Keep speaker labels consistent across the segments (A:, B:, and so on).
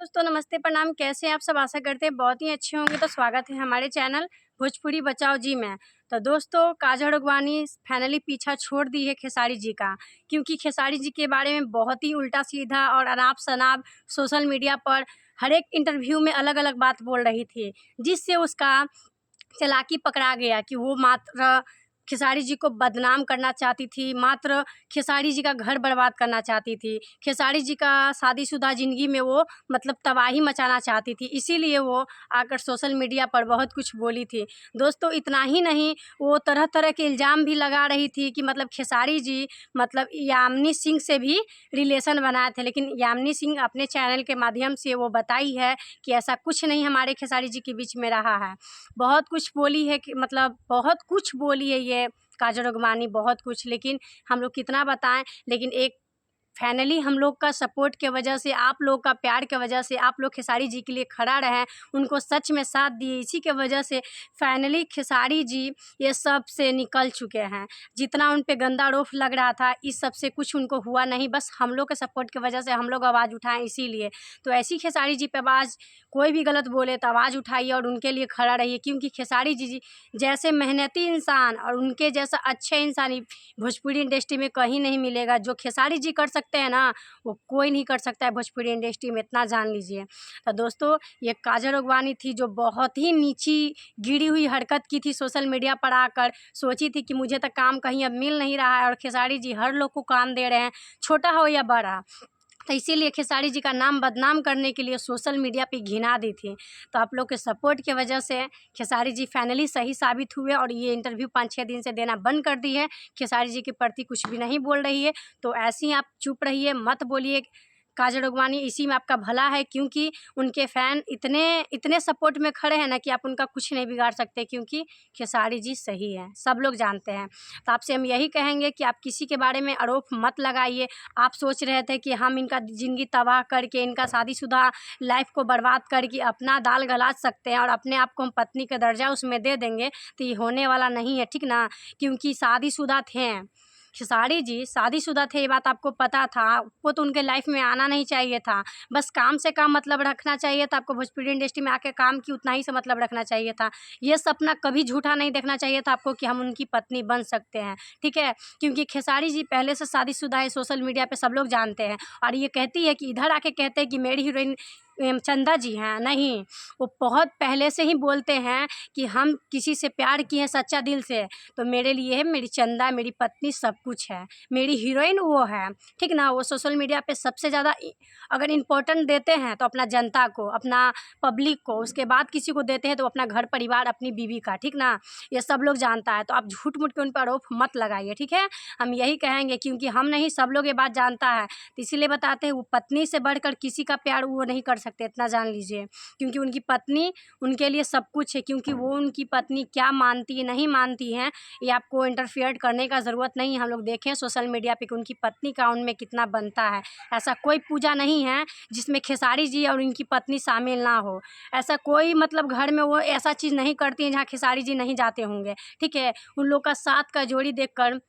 A: दोस्तों नमस्ते, प्रणाम। कैसे हैं आप सब? आशा करते हैं बहुत ही अच्छे होंगे। तो स्वागत है हमारे चैनल भोजपुरी बचाओ जी में। तो दोस्तों काजल राघवानी फाइनली पीछा छोड़ दी है खेसारी जी का, क्योंकि खेसारी जी के बारे में बहुत ही उल्टा सीधा और अनाप शनाप सोशल मीडिया पर हर एक इंटरव्यू में अलग अलग बात बोल रही थी, जिससे उसका चालाकी पकड़ा गया कि वो मात्र खेसारी जी को बदनाम करना चाहती थी, मात्र खेसारी जी का घर बर्बाद करना चाहती थी, खेसारी जी का शादीशुदा ज़िंदगी में वो मतलब तबाही मचाना चाहती थी। इसीलिए वो आकर सोशल मीडिया पर बहुत कुछ बोली थी। दोस्तों इतना ही नहीं, वो तरह तरह के इल्ज़ाम भी लगा रही थी कि मतलब खेसारी जी मतलब यामिनी सिंह से भी रिलेशन बनाए थे, लेकिन यामिनी सिंह अपने चैनल के माध्यम से वो बताई है कि ऐसा कुछ नहीं हमारे खेसारी जी के बीच में रहा है। बहुत कुछ बोली है कि मतलब बहुत कुछ बोली है ये काजल राघवानी, बहुत कुछ, लेकिन हम लोग कितना बताएं। लेकिन एक फाइनली हम लोग का सपोर्ट के वजह से, आप लोग का प्यार के वजह से, आप लोग खेसारी जी के लिए खड़ा रहे, उनको सच में साथ दिए, इसी के वजह से फाइनली खेसारी जी ये सब से निकल चुके हैं। जितना उन पे गंदा आरोप लग रहा था, इस सब से कुछ उनको हुआ नहीं, बस हम लोग के सपोर्ट की वजह से हम लोग आवाज़ उठाएं इसीलिए। तो ऐसी खेसारी जी पे आवाज़ कोई भी गलत बोले तो आवाज़ उठाइए और उनके लिए खड़ा रहिए, क्योंकि खेसारी जी जैसे मेहनती इंसान और उनके जैसा अच्छे इंसान भोजपुरी इंडस्ट्री में कहीं नहीं मिलेगा। जो खेसारी जी कर सकते हैं ना, वो कोई नहीं कर सकता है भोजपुरी इंडस्ट्री में, इतना जान लीजिए। तो दोस्तों ये काजल राघवानी थी जो बहुत ही नीची गिरी हुई हरकत की थी, सोशल मीडिया पर आकर सोची थी कि मुझे तो काम कहीं अब मिल नहीं रहा है, और खेसारी जी हर लोग को काम दे रहे हैं, छोटा हो या बड़ा। तो इसीलिए खेसारी जी का नाम बदनाम करने के लिए सोशल मीडिया पे घिना दी थी। तो आप लोग के सपोर्ट की वजह से खेसारी जी फाइनली सही साबित हुए और ये इंटरव्यू 5-6 दिन से देना बंद कर दी है। खेसारी जी के प्रति कुछ भी नहीं बोल रही है। तो ऐसे ही आप चुप रहिए, मत बोलिए काजल राघवानी, इसी में आपका भला है, क्योंकि उनके फ़ैन इतने इतने सपोर्ट में खड़े हैं ना कि आप उनका कुछ नहीं बिगाड़ सकते, क्योंकि खेसारी जी सही हैं, सब लोग जानते हैं। तो आपसे हम यही कहेंगे कि आप किसी के बारे में आरोप मत लगाइए। आप सोच रहे थे कि हम इनका ज़िंदगी तबाह करके, इनका शादीशुदा लाइफ़ को बर्बाद करके अपना दाल गला सकते हैं और अपने आप को हम पत्नी का दर्जा उसमें दे देंगे, तो ये होने वाला नहीं है, ठीक ना? क्योंकि शादीशुदा थे खेसारी जी, शादीशुदा थे, ये बात आपको पता था। आपको तो उनके लाइफ़ में आना नहीं चाहिए था, बस काम से काम मतलब रखना चाहिए था। आपको भोजपुरी इंडस्ट्री में आके काम की उतना ही से मतलब रखना चाहिए था। ये सपना कभी झूठा नहीं देखना चाहिए था आपको कि हम उनकी पत्नी बन सकते हैं, ठीक है? क्योंकि खेसारी जी पहले से शादीशुदा है, सोशल मीडिया पे सब लोग जानते हैं। और ये कहती है कि इधर आके कहते हैं कि मेरी हीरोइन चंदा जी हैं, नहीं, वो बहुत पहले से ही बोलते हैं कि हम किसी से प्यार किए हैं सच्चा दिल से, तो मेरे लिए है मेरी चंदा, मेरी पत्नी सब कुछ है, मेरी हीरोइन वो है, ठीक ना? वो सोशल मीडिया पे सबसे ज़्यादा अगर इम्पोर्टेंट देते हैं तो अपना जनता को, अपना पब्लिक को, उसके बाद किसी को देते हैं तो अपना घर परिवार, अपनी बीवी का, ठीक ना? ये सब लोग जानता है। तो आप झूठ मूठ के उन पर आरोप मत लगाइए, ठीक है? हम यही कहेंगे, क्योंकि हम नहीं, सब लोग ये बात जानता है, तो इसीलिए बताते हैं वो पत्नी से बढ़कर किसी का प्यार वो नहीं कर सकते, इतना जान लीजिए। क्योंकि उनकी पत्नी उनके लिए सब कुछ है, क्योंकि वो उनकी पत्नी क्या मानती है नहीं मानती हैं, ये आपको इंटरफेयर करने का ज़रूरत नहीं है। हम लोग देखें सोशल मीडिया पे कि उनकी पत्नी का उनमें कितना बनता है। ऐसा कोई पूजा नहीं है जिसमें खेसारी जी और उनकी पत्नी शामिल ना हो। ऐसा कोई मतलब घर में वो ऐसा चीज़ नहीं करती हैं जहाँ खेसारी जी नहीं जाते होंगे, ठीक है? उन लोग का साथ का जोड़ी देखकर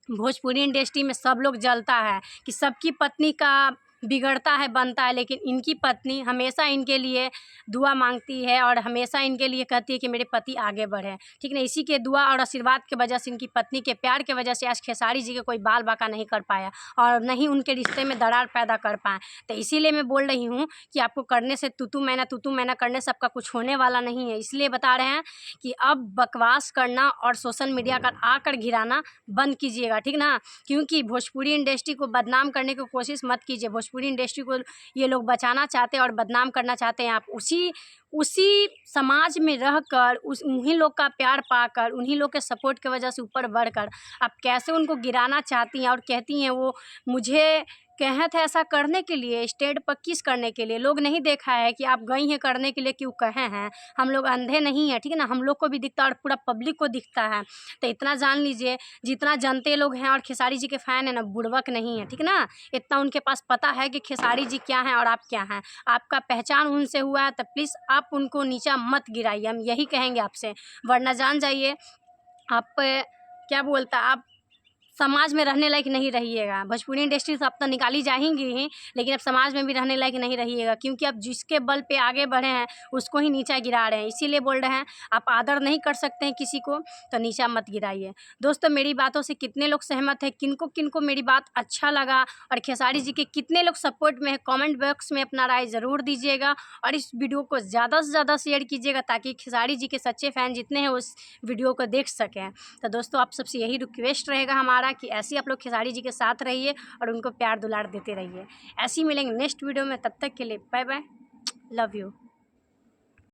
A: भोजपुरी इंडस्ट्री में सब लोग जलता है कि सबकी पत्नी का बिगड़ता है, बनता है, लेकिन इनकी पत्नी हमेशा इनके लिए दुआ मांगती है और हमेशा इनके लिए कहती है कि मेरे पति आगे बढ़े, ठीक ना? इसी के दुआ और आशीर्वाद के वजह से, इनकी पत्नी के प्यार के वजह से आज खेसारी जी के कोई बाल बाका नहीं कर पाया और नहीं उनके रिश्ते में दरार पैदा कर पाए। तो इसीलिए मैं बोल रही हूँ कि आपको करने से तू मैना करने से आपका कुछ होने वाला नहीं है। इसलिए बता रहे हैं कि अब बकवास करना और सोशल मीडिया पर आकर घिराना बंद कीजिएगा, ठीक ना? क्योंकि भोजपुरी इंडस्ट्री को बदनाम करने की कोशिश मत कीजिए। भोजपुरी इंडस्ट्री को ये लोग बचाना चाहते हैं और बदनाम करना चाहते हैं। आप उसी उसी समाज में रहकर, उस उन्हीं लोग का प्यार पाकर, उन्हीं लोग के सपोर्ट की वजह से ऊपर बढ़कर आप कैसे उनको गिराना चाहती हैं और कहती हैं वो मुझे कहे थे ऐसा करने के लिए, स्टेज पर किस करने के लिए। लोग नहीं देखा है कि आप गई हैं करने के लिए, क्यों कहे हैं? हम लोग अंधे नहीं हैं, ठीक है ना? हम लोग को भी दिखता है और पूरा पब्लिक को दिखता है। तो इतना जान लीजिए, जितना जनते लोग हैं और खेसारी जी के फ़ैन हैं ना, बुड़बक नहीं है, ठीक ना? इतना उनके पास पता है कि खेसारी जी क्या हैं और आप क्या हैं। आपका पहचान उनसे हुआ है तो प्लीज़ आप उनको नीचा मत गिराइए, हम यही कहेंगे आपसे। वरना जान जाइए आप क्या बोलता, आप समाज में रहने लायक नहीं रहिएगा। भोजपुरी इंडस्ट्री से अब तो निकाली जाएंगी ही, लेकिन अब समाज में भी रहने लायक नहीं रहिएगा, क्योंकि अब जिसके बल पे आगे बढ़े हैं उसको ही नीचा गिरा रहे हैं। इसीलिए बोल रहे हैं, आप आदर नहीं कर सकते हैं किसी को तो नीचा मत गिराइए। दोस्तों, मेरी बातों से कितने लोग सहमत हैं, किनको किनको मेरी बात अच्छा लगा और खेसारी जी के कितने लोग सपोर्ट में है, कमेंट बॉक्स में अपना राय ज़रूर दीजिएगा और इस वीडियो को ज़्यादा से ज़्यादा शेयर कीजिएगा, ताकि खेसारी जी के सच्चे फ़ैन जितने हैं उस वीडियो को देख सकें। तो दोस्तों, आप सबसे यही रिक्वेस्ट रहेगा हमारा कि ऐसे ही आप लोग खेसारी जी के साथ रहिए और उनको प्यार दुलार देते रहिए। ऐसे ही मिलेंगे नेक्स्ट वीडियो में, तब तक के लिए बाय बाय, लव यू।